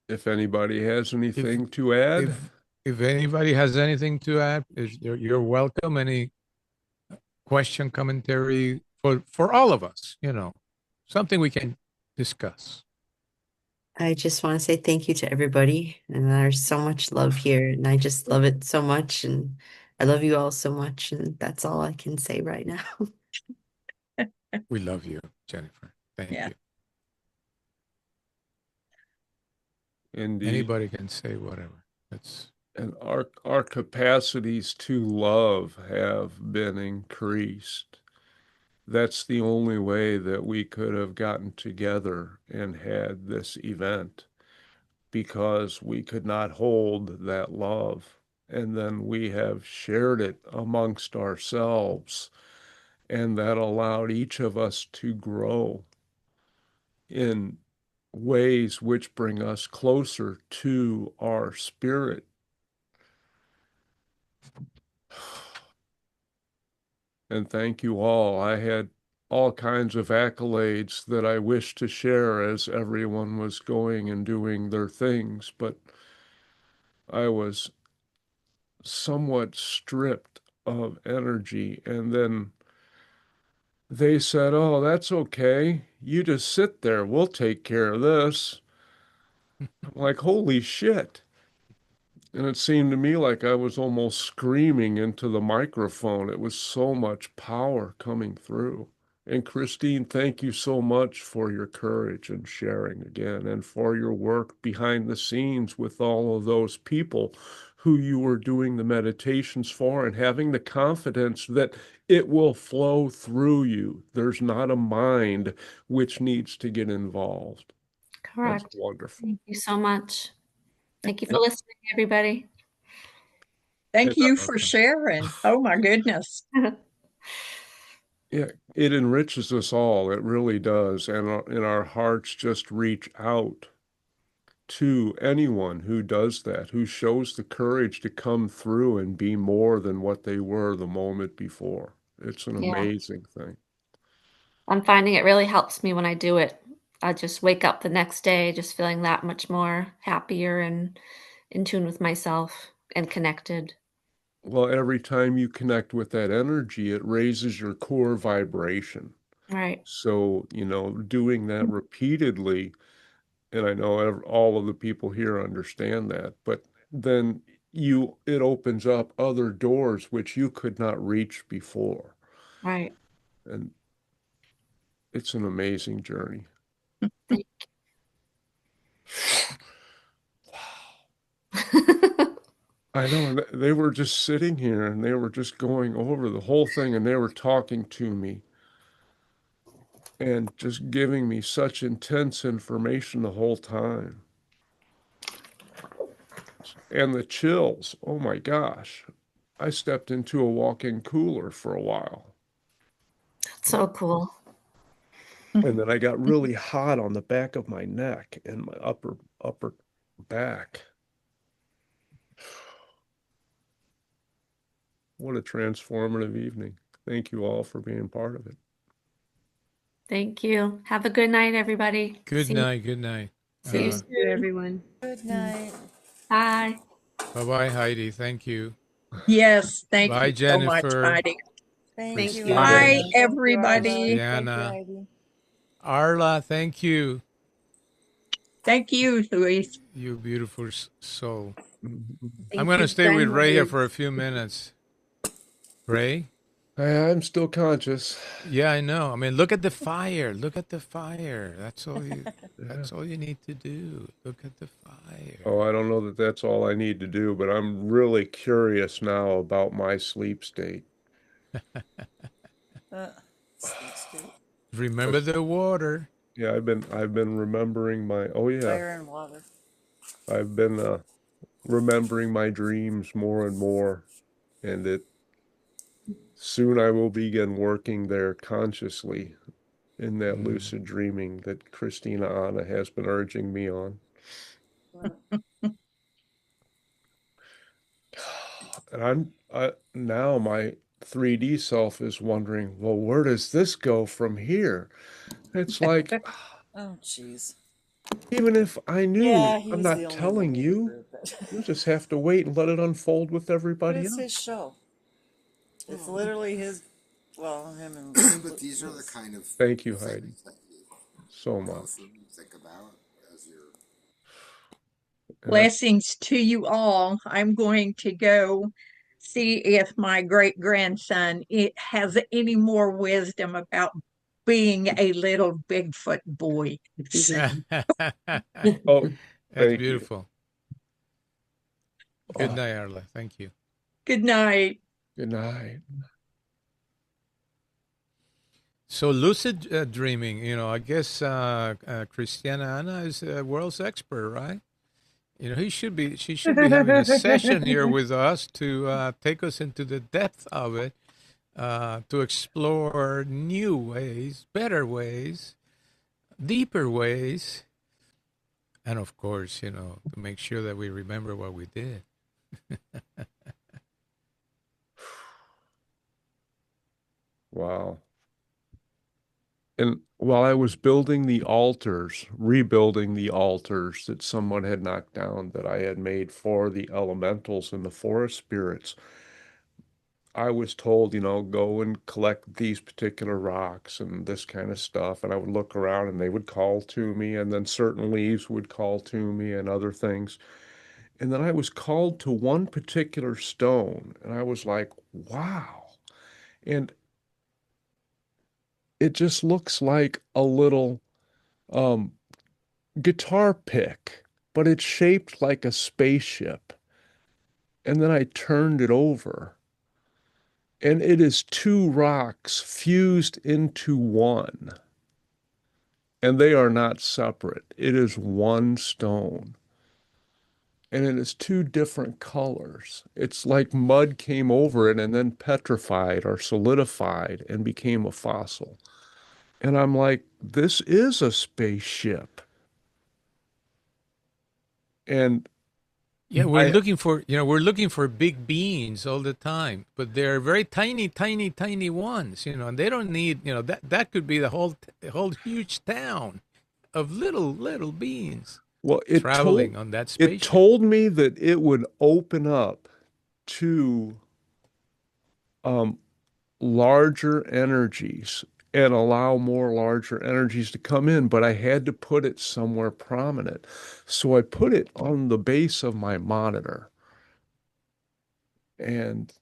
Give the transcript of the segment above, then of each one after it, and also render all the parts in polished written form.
If anybody has If anything to add, if if anybody has anything to add, you're welcome. Any question, commentary for all of us, something we can discuss. I just want to say thank you to everybody. And there's so much love here, and I just love it so much. And I love you all so much. And that's all I can say right now. We love you, Jennifer. Thank Yeah. you. indeed. Anybody can say whatever. That's And our capacities to love have been increased. That's the only way that we could have gotten together and had this event because we could not hold that love. And then we have shared it amongst ourselves, and that allowed each of us to grow in ways which bring us closer to our spirit. And thank you all. I had all kinds of accolades that I wished to share as everyone was going and doing their things, but I was somewhat stripped of energy. And then they said, "Oh, that's okay. You just sit there. We'll take care of this." I'm like, holy shit. And it seemed to me like I was almost screaming into the microphone. It was so much power coming through. And Christine, thank you so much for your courage and sharing again, and for your work behind the scenes with all of those people who you were doing the meditations for, and having the confidence that it will flow through you. There's not a mind which needs to get involved. That's Correct. wonderful. Thank you so much. Thank you for listening, everybody. Thank And, you for sharing. Oh my goodness. yeah, it enriches us all. It really does. And our hearts just reach out to anyone who does that, who shows the courage to come through and be more than what they were the moment before. It's an Yeah, amazing thing. I'm finding it really helps me when I do it. I just wake up the next day just feeling that much more happier and in tune with myself and connected. Well, every time you connect with that energy, it raises your core vibration. Right. So, doing that repeatedly, and I know all of the people here understand that, but then it opens up other doors which you could not reach before. Right. And it's an amazing journey. Thank I know, and they were just sitting here and they were just going over the whole thing, and they were talking to me and just giving me such intense information the whole time. And the chills, oh my gosh. I stepped into a walk-in cooler for a while. That's so cool. And then I got really hot on the back of my neck and my upper back. What a transformative evening. Thank you all for being part of it. Thank you. Have a good night, everybody. good night. Good night. See you Thank you, soon. everyone. Good night. Bye. Bye-bye, Heidi. Thank you. Yes, thank Bye, you so much, Jennifer. Heidi. Thank you, Christine. Bye, Heidi. Thank you, Arla. everybody. Thank you, Christiana. Heidi. Arla, thank you. Thank you, Luis. You beautiful soul. I'm Thank going to you, stay with kind Ray here for a words. few minutes. Ray? I'm still conscious. Yeah, I know. I mean, look at the fire. Look at the fire. That's all you Yeah. that's all you need to do. Look at the Oh, fire. I don't know that that's all I need to do, but I'm really curious now about my sleep state. Sleep state. Remember the water. Yeah, I've been remembering oh yeah, Fire and water. I've been remembering my dreams more and more, and it soon I will begin working there consciously in that Mm. lucid dreaming that Christina Anna has been urging me on. And now my 3D self is wondering, well, where does this go from here? It's like Oh, jeez. Even if I Yeah, knew, I'm he's the not only one telling in the you. group that. You'll just have to wait and let it unfold with But everybody it's his else. show. It's literally his. Well, him and. But these are the kind of Thank you, Heidi, things that you so go much. through and think about as you're. And I, Blessings to you all. I'm going to go see if my great grandson has any more wisdom about being a little Bigfoot boy. oh, That's thank you. beautiful. Good Oh, night, Arla. Thank you. Good night. good night. So lucid dreaming, I guess Christiana Anna is a world's expert, right? She should be having a session here with us to take us into the depth of it, to explore new ways, better ways, deeper ways, and of course, to make sure that we remember what we did. Wow. And while I was building the altars, rebuilding the altars that someone had knocked down that I had made for the elementals and the forest spirits, I was told, go and collect these particular rocks and this kind of stuff. And I would look around and they would call to me, and then certain leaves would call to me and other things. And then I was called to one particular stone, and I was like, wow. And it just looks like a little um, guitar pick, but it's shaped like a spaceship. And then I turned it over, and it is two rocks fused into one. And they are not separate. It is one stone. And it is two different colors. It's like mud came over it and then petrified or solidified and became a fossil. And I'm like, this is a spaceship. And Yeah, I, we're looking for big beings all the time, but they're very tiny, tiny, tiny ones, and they don't need, that could be the whole huge town of little beings well, traveling on that it spaceship. told me that it would open up to um, larger energies and allow more larger energies to come in, but I had to put it somewhere prominent. So I put it on the base of my monitor. And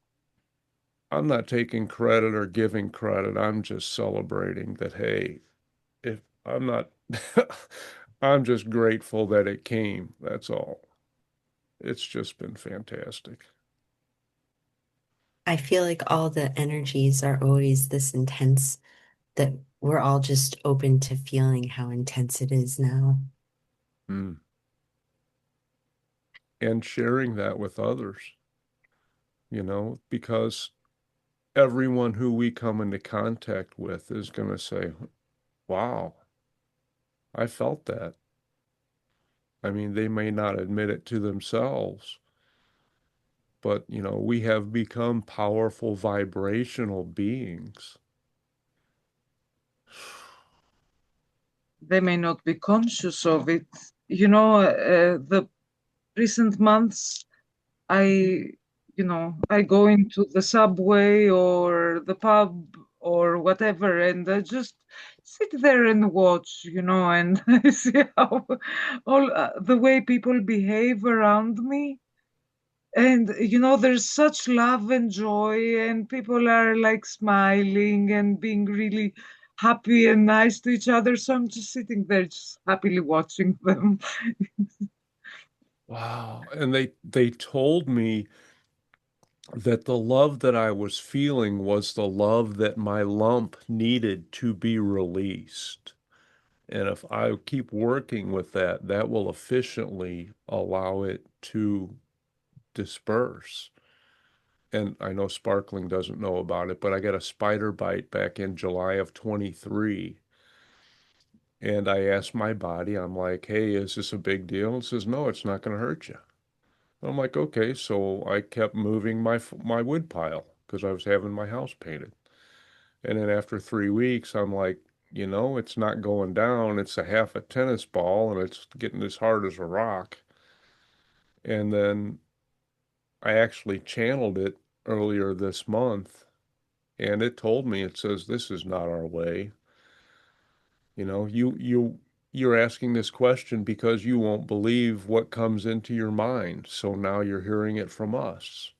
I'm not taking credit or giving credit. I'm just celebrating that, hey, if I'm not, I'm just grateful that it came. That's all. It's just been fantastic. I feel like all the energies are always this intense that we're all just open to feeling how intense it is now. Mm. And sharing that with others, because everyone who we come into contact with is going to say, wow, I felt that. I mean, they may not admit it to themselves, but, we have become powerful vibrational beings. They may not be conscious of it. The recent months, I, I go into the subway or the pub or whatever, and I just sit there and watch, and I see how all the way people behave around me. And, there's such love and joy, and people are like smiling and being really happy and nice to each other. So I'm just sitting there, just happily watching them. Wow. And they told me that the love that I was feeling was the love that my lump needed to be released. And if I keep working with that, that will efficiently allow it to disperse. And I know Sparkling doesn't know about it, but I got a spider bite back in July of 23. And I asked my body, I'm like, hey, is this a big deal? It says, no, it's not going to hurt you. I'm like, okay. So I kept moving my wood pile because I was having my house painted. And then after 3 weeks, I'm like, you know, it's not going down. It's a half a tennis ball and it's getting as hard as a rock. And then I actually channeled it earlier this month and it told me, it says, this is not our way. You know, you're asking this question because you won't believe what comes into your mind. So now you're hearing it from us.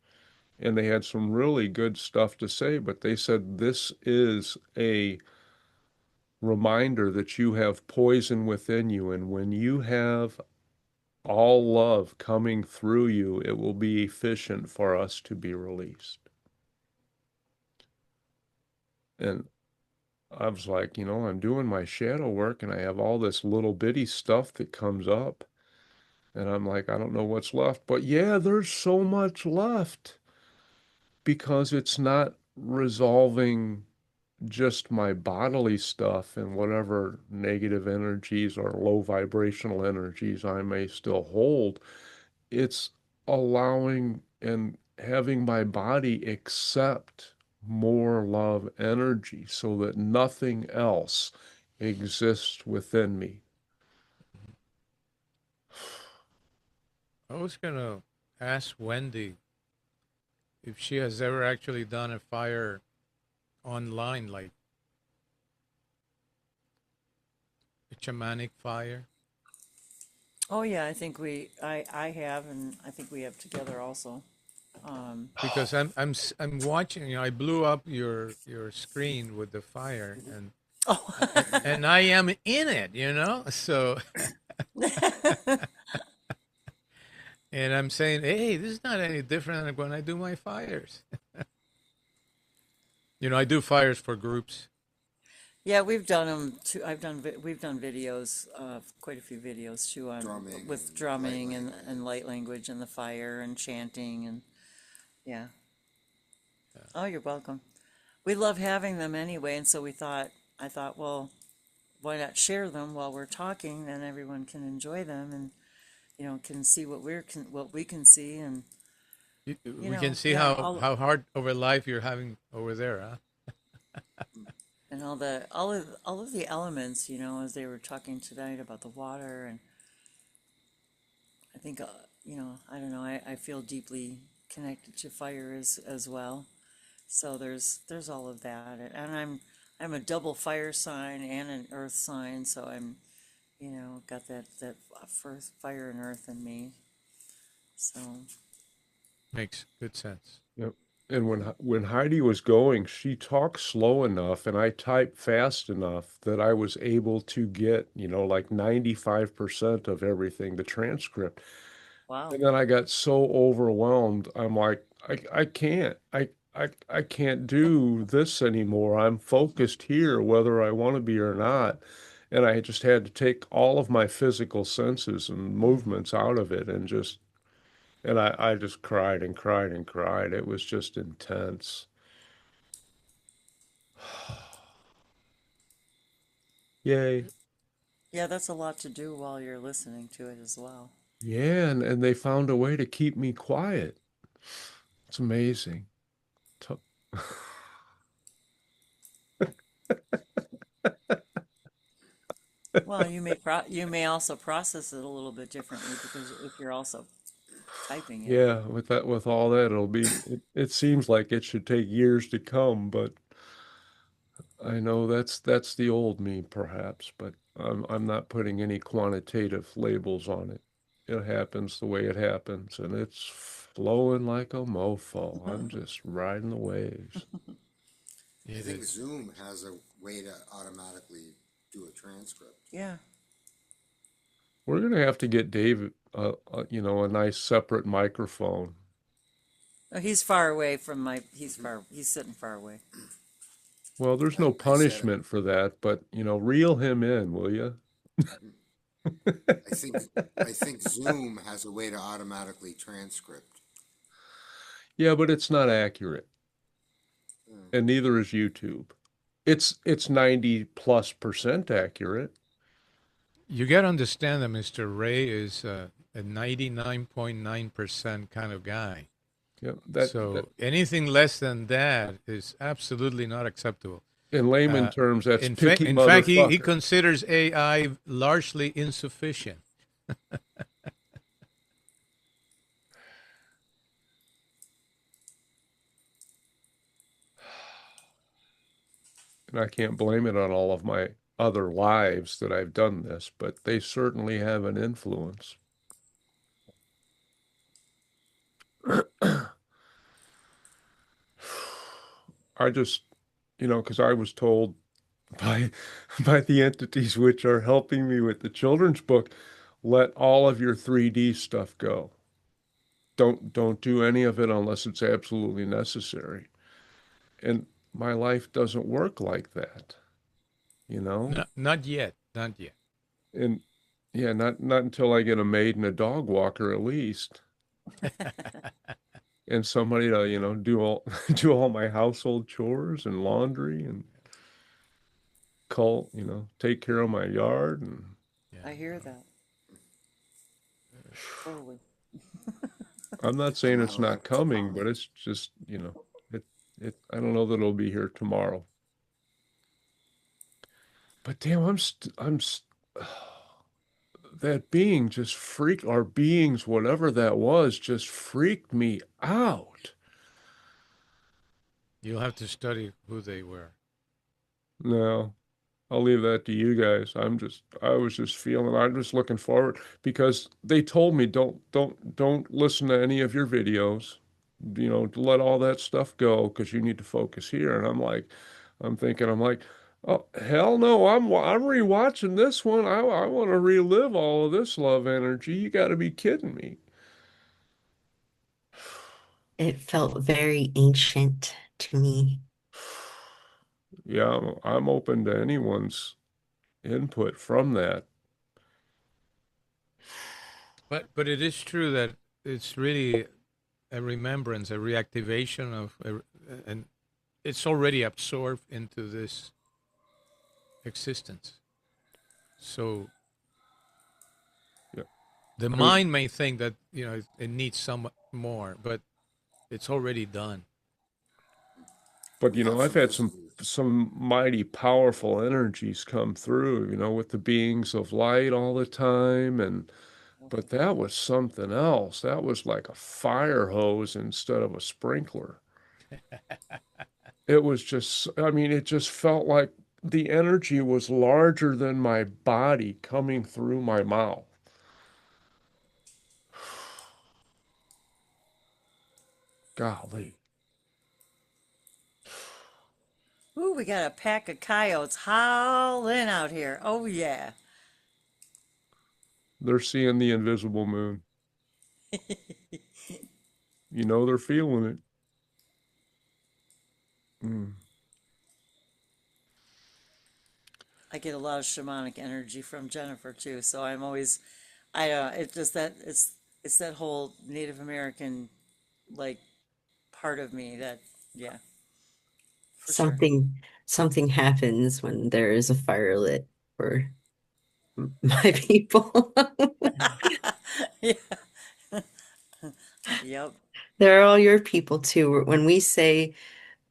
And they had some really good stuff to say, but they said this is a reminder that you have poison within you, and when you have all love coming through you, it will be efficient for us to be released. And I was like, you know, I'm doing my shadow work and I have all this little bitty stuff that comes up. And I'm like, I don't know what's left. But yeah, there's so much left because it's not resolving just my bodily stuff and whatever negative energies or low vibrational energies I may still hold. It's allowing and having my body accept more love energy so that nothing else exists within me. I was going to ask Wendy if she has ever actually done a fire online, like a shamanic fire. Oh yeah, I think I have, and I think we have together also. Because I'm watching. You know, I blew up your screen with the fire, Oh. and I am in it. You know, so and I'm saying, hey, this is not any different than when I do my fires. You know, I do fires for groups. Yeah, we've done them too. We've done videos, quite a few videos too, on Drumming with and drumming light and, language. and light language and the fire and chanting and yeah. Oh, you're welcome. We love having them anyway, and so I thought, well, why not share them while we're talking? Then everyone can enjoy them and can see what we can see and We can see yeah, how hard over life you're having over there, huh? and all of the elements, as they were talking tonight about the water, and I think I don't know, I feel deeply connected to fire as well. So there's all of that, and I'm a double fire sign and an earth sign, so I'm got that first fire and earth in me. So Makes good sense. Yep. And yeah. when Heidi was going, she talked slow enough and I typed fast enough that I was able to get, you know, like 95% of everything, the transcript. Wow. And then I got so overwhelmed. I'm like, I can't. I can't do this anymore. I'm focused here, whether I want to be or not. And I just had to take all of my physical senses and movements out of it and I just cried and cried and cried. It was just intense. Yay. Yeah, that's a lot to do while you're listening to it as well. Yeah, and they found a way to keep me quiet. It's amazing. To- Well, you may also process it a little bit differently because if you're also typing it. Yeah, with all that, it seems like it should take years to come, but I know that's the old me perhaps, but I'm not putting any quantitative labels on it. It happens the way it happens, and it's flowing like a mofo. I'm just riding the waves. I It think is. Zoom has a way to automatically do a transcript. Yeah. We're gonna have to get David, you know, a nice separate microphone. Oh, he's far away from he's sitting far away. Well, there's no I said, punishment for that, but you know, reel him in, will you? I think, I think Zoom has a way to automatically transcript. Yeah, but it's not accurate, Mm. and neither is YouTube. It's 90+% accurate. You got to understand that Mr. Ray is a 99.9% kind of guy. Yeah, that So anything less than that is absolutely not acceptable. In layman terms, that's In fact, picky in fact, he motherfucker. considers AI largely insufficient. And I can't blame it on all of my other lives that I've done this, but they certainly have an influence. I just, because I was told by by the entities which are helping me with the children's book, let all of your 3D stuff go. Don't do any of it unless it's absolutely necessary. And my life doesn't work like that, you know? Not yet, not yet. And yeah, not until I get a maid and a dog walker at least. And somebody to, do all do all my household chores and laundry and take care of my yard and I hear that. Totally. I'm not Get the saying it's not Milo coming, but tonic. it's just, I don't know that it'll be here tomorrow. But damn, that being just freaked, or beings, whatever that was, just freaked me out. You'll have to study who they were. No, I'll leave that to you guys. I was just feeling, I'm just looking forward because they told me don't listen to any of your videos, to let all that stuff go because you need to focus here. And I'm like, oh hell no, I'm rewatching this one. I want to relive all of this love energy. You got to be kidding me. It felt very ancient to me. Yeah, I'm open to anyone's input from that. But it is true that it's really a remembrance, a reactivation and it's already absorbed into this existence. So Yeah. the I mean, mind may think that it needs some more, but it's already done. but Yeah, I've for had those of some you. some mighty powerful energies come through, with the beings of light all the time, and but that was something else. That was like a fire hose instead of a sprinkler. It was just, I mean, it just felt like the energy was larger than my body coming through my mouth. Golly. Ooh, we got a pack of coyotes howling out here. Oh yeah. They're seeing the invisible moon. They're feeling it. Mm. I get a lot of shamanic energy from Jennifer too, so I'm always, I don't know, it's just that it's that whole Native American like part of me that, yeah, for sure. Something happens when there is a fire lit for my people. Yeah. Yep. They're all your people too. When we say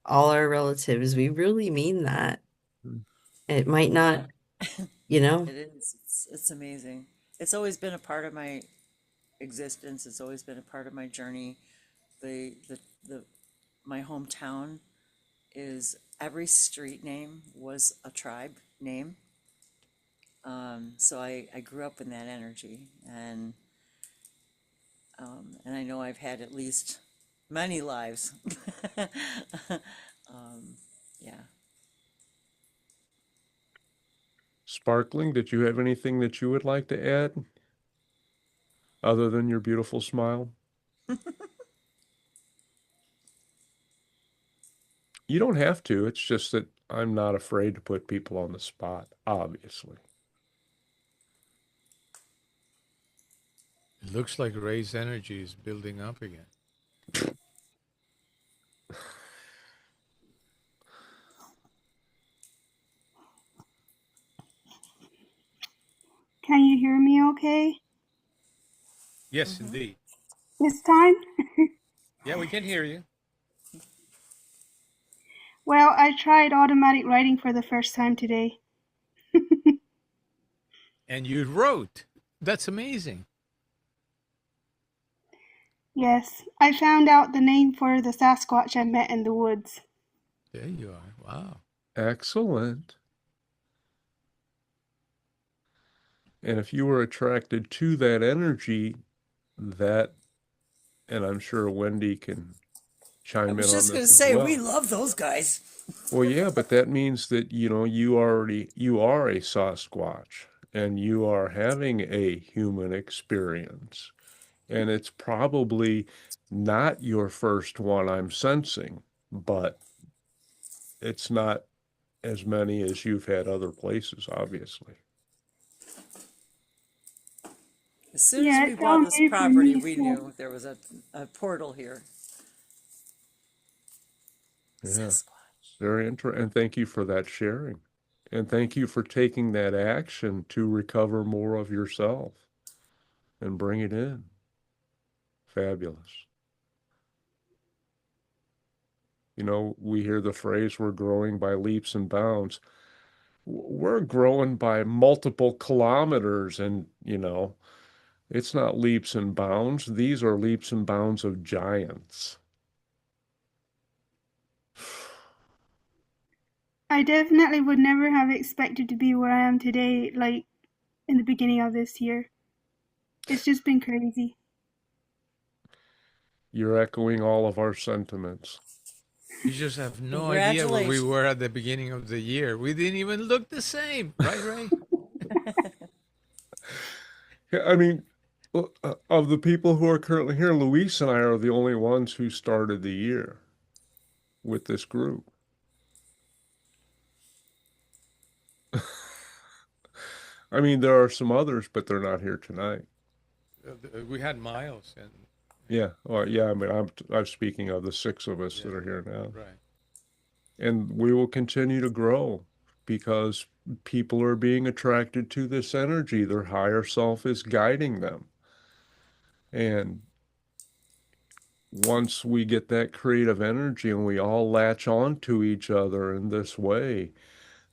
all our relatives, we really mean that. It might not, you know, It is. It's amazing. It's always been a part of my existence. It's always been a part of my journey. The my hometown is every street name was a tribe name. So I grew up in that energy, and I know I've had at least many lives. Yeah. Sparkling, did you have anything that you would like to add other than your beautiful smile? You don't have to. It's just that I'm not afraid to put people on the spot, obviously. It looks like Ray's energy is building up again. Can you hear me okay? Yes, Mm-hmm. indeed. This time? Yeah, we can hear you. Well, I tried automatic writing for the first time today. And you wrote. That's amazing. Yes, I found out the name for the Sasquatch I met in the woods. There you are. Wow. Excellent. And if you were attracted to that energy, that, and I'm sure Wendy can I chime in was on just going to this as say, we well. love those guys. Well, yeah, but that means that, you are a Sasquatch and you are having a human experience. And it's probably not your first one I'm sensing, but it's not as many as you've had other places, obviously. As soon as Yeah, we it's bought all this new for property, me, we so knew there was a portal here. Yeah, Sasquatch. very interesting. And thank you for that sharing. And thank you for taking that action to recover more of yourself and bring it in. Fabulous. We hear the phrase, we're growing by leaps and bounds. We're growing by multiple kilometers, and, it's not leaps and bounds. These are leaps and bounds of giants. I definitely would never have expected to be where I am today, like in the beginning of this year. It's just been crazy. You're echoing all of our sentiments. You just have no idea where we Congratulations. were at the beginning of the year. We didn't even look the same, right, Ray? Yeah, I mean, of the people who are currently here, Luis and I are the only ones who started the year with this group. I mean, there are some others, but they're not here tonight. We had Miles and Yeah, well, yeah. I mean, I'm speaking of the six of us yeah, that are here now, right. and we will continue to grow because people are being attracted to this energy. Their higher self is guiding them, and once we get that creative energy and we all latch on to each other in this way,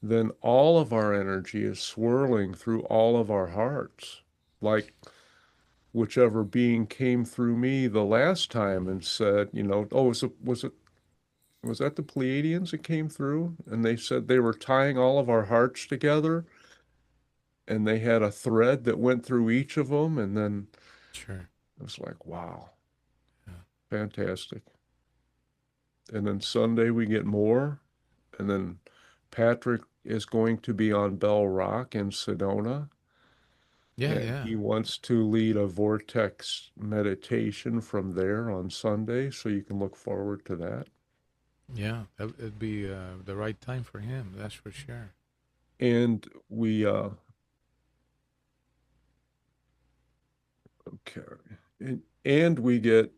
then all of our energy is swirling through all of our hearts. Like whichever being came through me the last time and said, oh, was that the Pleiadians that came through? And they said they were tying all of our hearts together and they had a thread that went through each of them. And then Sure. it was like, wow, Yeah. fantastic. And then Sunday we get more. And then Patrick is going to be on Bell Rock in Sedona. Yeah, And yeah. he wants to lead a vortex meditation from there on Sunday. So you can look forward to that. Yeah, it'd be the right time for him, that's for sure. And we, okay. And we get,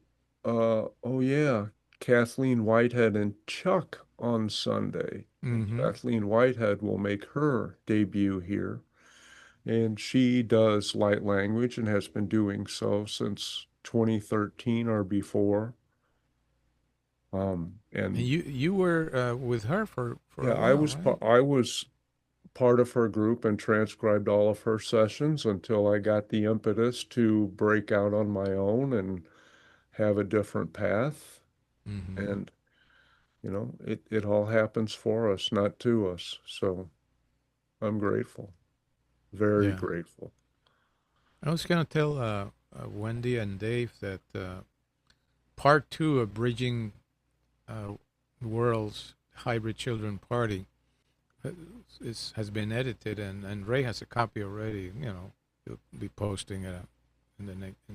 oh yeah, Kathleen Whitehead and Chuck on Sunday. And Mm-hmm. Kathleen Whitehead will make her debut here. And she does light language and has been doing so since 2013 or before. And And you were with her for yeah, a while, right? I was part of her group and transcribed all of her sessions until I got the impetus to break out on my own and have a different path. Mm-hmm. And, it all happens for us, not to us. So I'm grateful, very Yeah. grateful. I was gonna tell Wendy and Dave that part two of Bridging uh, World's Hybrid Children Party uh, has been edited, and Ray has a copy already. He'll be posting it in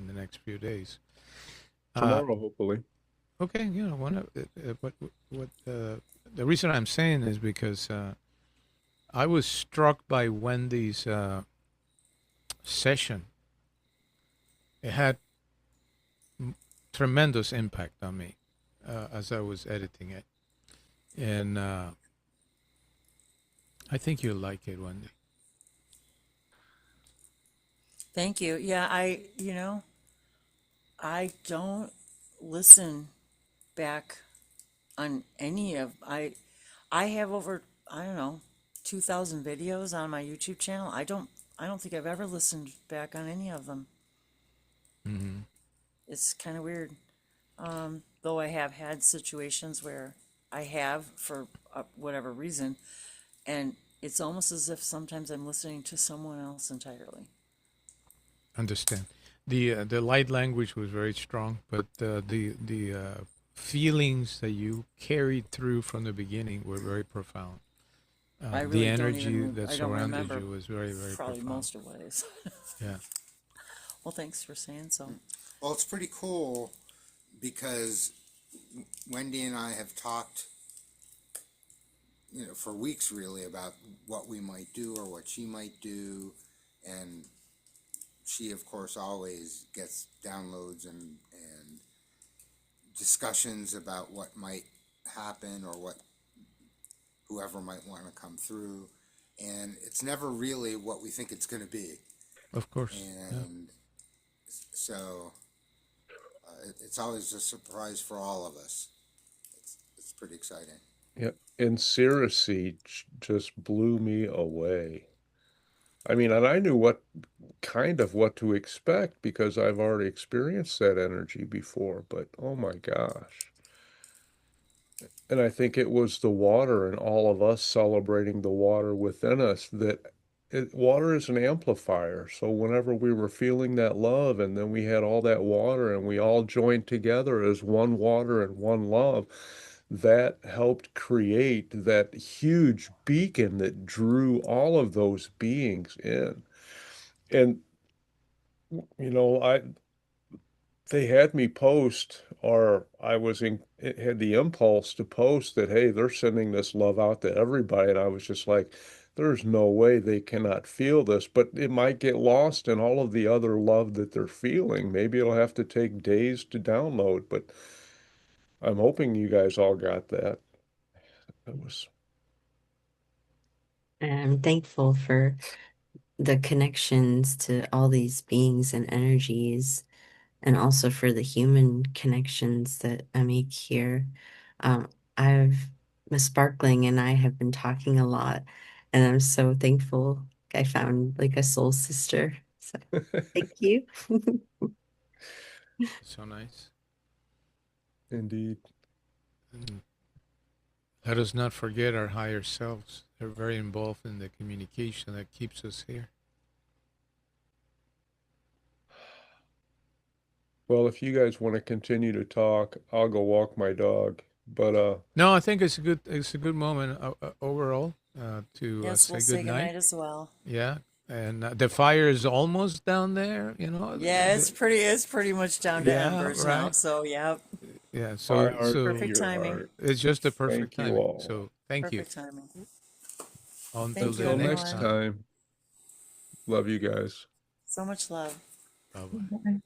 the next few days. Tomorrow, hopefully. Okay, one of what the reason I'm saying is because I was struck by Wendy's session. It had tremendous impact on me as I was editing it, and I think you'll like it, Wendy. Thank you. Yeah, I don't listen back on any of I have over, I don't know, 2,000 videos on my YouTube channel. I don't think I've ever listened back on any of them. Hmm. It's kind of weird. Though I have had situations where I have, for whatever reason, and it's almost as if sometimes I'm listening to someone else entirely. Understand. The light language was very strong, but the feelings that you carried through from the beginning were very profound. I The really don't energy even, that I don't surrounded remember you was very, very probably profound. most of what I said. Yeah. Well, thanks for saying so. Well, it's pretty cool because Wendy and I have talked, for weeks really about what we might do or what she might do, and she, of course, always gets downloads and discussions about what might happen or what whoever might want to come through, and it's never really what we think it's going to be, Of course. Yeah. and so it's always a surprise for all of us. It's pretty exciting. Yeah, and Circe just blew me away. I mean, and I knew what to expect because I've already experienced that energy before, but oh my gosh. And I think it was the water and all of us celebrating the water within us water is an amplifier. So whenever we were feeling that love and then we had all that water and we all joined together as one water and one love, that helped create that huge beacon that drew all of those beings in. And I they had me post, or had the impulse to post that, hey, they're sending this love out to everybody. And I was just like, there's no way they cannot feel this, but it might get lost in all of the other love that they're feeling. Maybe it'll have to take days to download, but I'm hoping you guys all got that. That was And I'm thankful for the connections to all these beings and energies, and also for the human connections that I make here. Um, I've Miss Sparkling and I have been talking a lot, and I'm so thankful I found like a soul sister. So thank you. So nice. indeed. And let us not forget our higher selves. They're very involved in the communication that keeps us here. Well, if you guys want to continue to talk, I'll go walk my dog. But No, I think it's a good moment overall to Yes, we'll say say good night. goodnight as well. Yeah, and the fire is almost down there. Yeah, it's pretty much down to Yeah, embers now. right. So yeah, Yeah, my so heart to perfect so your timing. heart. it's just the perfect Thank you timing. all. So thank you. Perfect timing. Until Thank you, the Until next next everyone. time. time, love you guys. So much love. Bye bye. Bye.